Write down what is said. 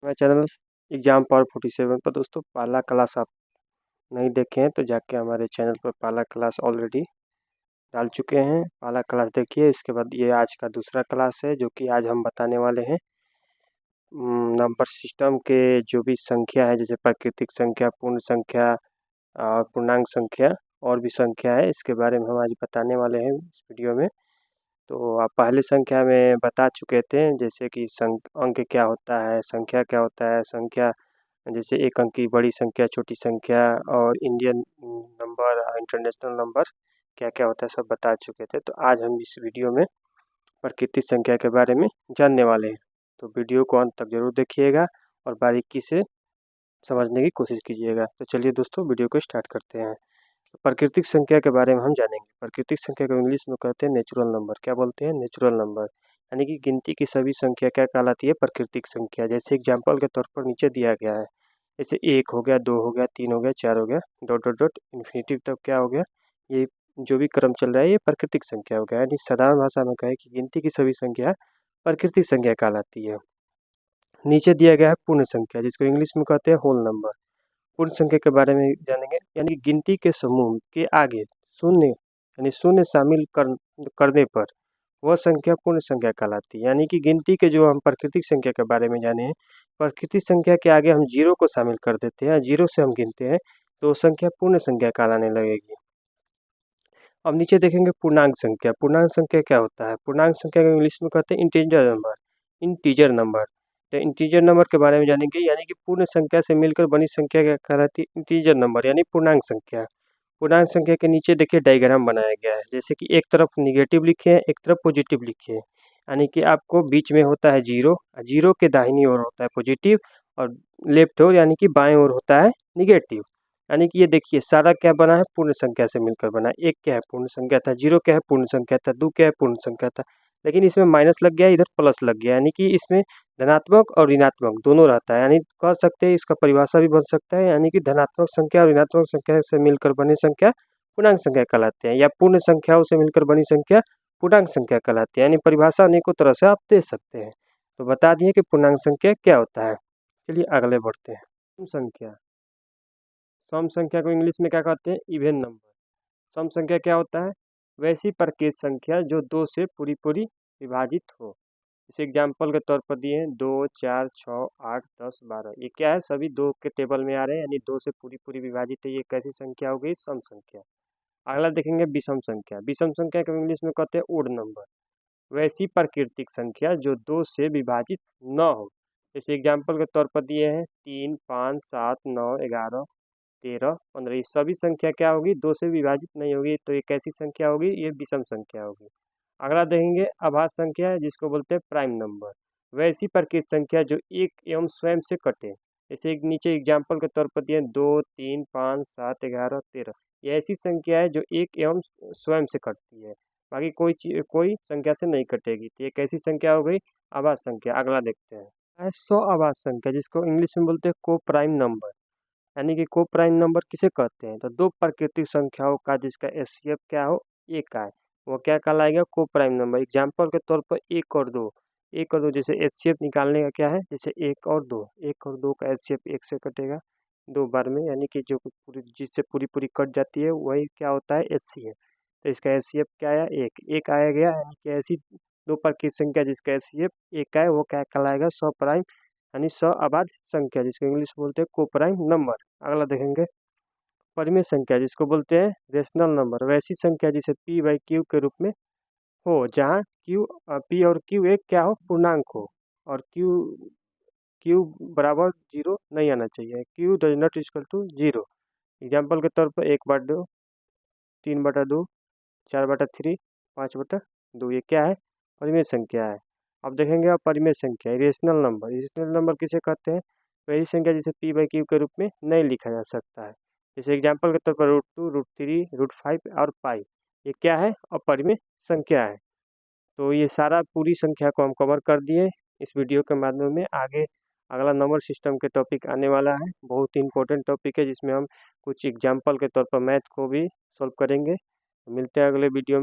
मेरा channel exam power 47 पर दोस्तों पहला क्लास आप नहीं देखे हैं तो जाके हमारे चैनल पर पहला क्लास ऑलरेडी डाल चुके हैं। पहला क्लास देखिए, इसके बाद ये आज का दूसरा क्लास है जो कि आज हम बताने वाले हैं नंबर सिस्टम के जो भी संख्या है, जैसे प्राकृतिक संख्या, पूर्ण संख्या और पूर्णांक संख्या और भी संख्या है, इसके बारे में हम आज बताने वाले हैं इस वीडियो में। तो आप पहले संख्या में बता चुके थे, जैसे कि अंक क्या होता है, संख्या क्या होता है, संख्या जैसे एक अंक की बड़ी संख्या, छोटी संख्या और इंडियन नंबर, इंटरनेशनल नंबर क्या क्या होता है सब बता चुके थे। तो आज हम इस वीडियो में प्राकृतिक संख्या के बारे में जानने वाले हैं। तो वीडियो को अंत तक जरूर देखिएगा और बारीकी से समझने की कोशिश कीजिएगा। तो चलिए दोस्तों वीडियो को स्टार्ट करते हैं। तो प्राकृतिक संख्या के बारे में हम जानेंगे। प्राकृतिक संख्या को इंग्लिश में कहते हैं नेचुरल नंबर। क्या बोलते हैं? Natural number. यानी कि गिनती की सभी संख्या क्या कहलाती है? प्राकृतिक संख्या। जैसे एग्जाम्पल के तौर पर नीचे दिया गया है, जैसे 1 हो गया, 2 हो गया, 3 हो गया, 4 हो गया, डॉट डॉट डॉट इन्फिनिटिव तक क्या हो गया, ये जो भी क्रम चल रहा है ये प्राकृतिक संख्या हो गया। यानी साधारण भाषा में कहे कि गिनती की सभी संख्या प्राकृतिक संख्या कहलाती है। नीचे दिया गया है पूर्ण संख्या, जिसको इंग्लिश में कहते हैं होल नंबर। पूर्ण संख्या के बारे में जानेंगे, यानी गिनती के समूह के आगे शून्य यानी शून्य शामिल करने पर वह संख्या पूर्ण संख्या कहलाती है। यानी कि गिनती के जो हम प्राकृतिक संख्या के बारे में जाने हैं, प्राकृतिक संख्या के आगे हम जीरो को शामिल कर देते हैं, जीरो से हम गिनते हैं तो संख्या पूर्ण संख्या कहलाने लगेगी। अब नीचे देखेंगे पूर्णांक संख्या। पूर्णांक संख्या क्या होता है? पूर्णांक संख्या को इंग्लिश में कहते हैं इंटीजर नंबर। इंटीजर नंबर, तो इंटीजर नंबर के बारे में जानेंगे, यानी कि पूर्ण संख्या से मिलकर बनी संख्या क्या कहलाती है? इंटीजर नंबर यानी पूर्णांक संख्या। पूर्णांक संख्या के नीचे देखिए डायग्राम बनाया गया है, जैसे कि एक तरफ निगेटिव लिखे हैं, एक तरफ पॉजिटिव लिखे हैं। यानी कि आपको बीच में होता है जीरो, जीरो के दाहिनी ओर होता है पॉजिटिव और लेफ्ट ओर यानी कि बाएं ओर होता है निगेटिव। यानी कि ये देखिए सारा क्या बना है? पूर्ण संख्या से मिलकर बना है। एक क्या है? पूर्ण संख्या था। जीरो क्या है? पूर्ण संख्या था। दो क्या है? पूर्ण संख्या था। लेकिन इसमें माइनस लग गया, इधर प्लस लग गया, यानी कि इसमें धनात्मक और ऋणात्मक दोनों रहता है। यानी कह सकते हैं इसका परिभाषा भी बन सकता है, यानी कि धनात्मक संख्या और ऋणात्मक संख्या से मिलकर बनी संख्या पूर्णांक संख्या कहलाते हैं, या पूर्ण संख्याओं से मिलकर बनी संख्या पूर्णांक संख्या कहलाती है। यानी परिभाषा अनेकों तरह से आप दे सकते हैं। तो बता दिए कि पूर्णांक संख्या क्या होता है। चलिए आगे बढ़ते हैं। सम संख्या। सम संख्या को इंग्लिश में क्या कहते हैं? Even number. सम संख्या क्या होता है? वैसी प्राकृतिक संख्या जो दो से पूरी पूरी विभाजित हो। इस एग्जाम्पल के तौर पर दिए हैं 2, 4, 6, 8, 10, 12। ये क्या है? सभी दो के टेबल में आ रहे हैं, यानी दो से पूरी पूरी विभाजित है। ये कैसी संख्या हो गई? सम संख्या। अगला देखेंगे विषम संख्या। विषम संख्या को इंग्लिश में कहते हैं ओड नंबर। वैसी प्राकृतिक संख्या जो दो से विभाजित न हो। जैसे एग्जाम्पल के तौर पर दिए हैं 3, 5, 7, 9, 11, 13, 15। ये सभी संख्या क्या होगी? दो से विभाजित नहीं होगी, तो ये कैसी संख्या होगी? ये विषम संख्या होगी। अगला देखेंगे आभाज्य संख्या, जिसको बोलते हैं प्राइम नंबर। वैसी प्राकृतिक संख्या जो एक एवं स्वयं से कटे। जैसे एक नीचे एग्जाम्पल के तौर पर दिए 2, 3, 5, 7, 11, 13। ये ऐसी संख्या है जो एक एवं स्वयं से कटती है, बाकी कोई संख्या से नहीं कटेगी। तो ये कैसी संख्या हो गई? आभाज्य संख्या। अगला देखते हैं सौ आभाज्य संख्या, जिसको इंग्लिश में बोलते हैं को प्राइम नंबर। यानी कि को प्राइम नंबर किसे कहते हैं? तो दो प्राकृतिक संख्याओं का जिसका एचसीएफ क्या हो? एक आए, वो क्या कहलाएगा? को प्राइम नंबर। एग्जाम्पल के तौर पर 1 और 2। 1 और 2 जैसे एचसीएफ निकालने का क्या है? जैसे 1 और 2, 1 और 2 का एचसीएफ 1 से कटेगा 2 बार में, यानी कि जो पूरी जिससे पूरी पूरी कट जाती है वही क्या होता है? एचसीएफ। तो इसका एचसीएफ क्या आया? 1। 1 आया गया, यानी कि ऐसी दो प्राकृतिक संख्या जिसका एचसीएफ 1 आए वो क्या कहलाएगा? सौ प्राइम यानी सौ अभाज्य संख्या, जिसको इंग्लिश बोलते हैं को प्राइम नंबर। अगला देखेंगे परिमेय संख्या, जिसको बोलते हैं रेशनल नंबर। वैसी संख्या जिसे पी बाई क्यू के रूप में हो, जहाँ क्यू पी और क्यू एक क्या हो? पूर्णांक हो, और क्यू क्यू बराबर जीरो नहीं आना चाहिए। Q does not equal to zero. Example के तौर पर 1/2, 3/2, 4/3, 5/2। ये क्या है? परिमेय संख्या है। अब देखेंगे आप परिमेय संख्या रेशनल नंबर। रेशनल नंबर किसे कहते हैं? वही संख्या जिसे पी बाई क्यू के रूप में नहीं लिखा जा सकता है। जैसे एग्जाम्पल के तौर पर √2, √3, √5 और पाई। ये क्या है? अपरिमेय संख्या है। तो ये सारा पूरी संख्या को हम कवर कर दिए इस वीडियो के माध्यम में। आगे अगला नंबर सिस्टम के टॉपिक आने वाला है, बहुत ही इंपॉर्टेंट टॉपिक है, जिसमें हम कुछ एग्जाम्पल के तौर पर मैथ को भी सॉल्व करेंगे। मिलते हैं अगले वीडियो में।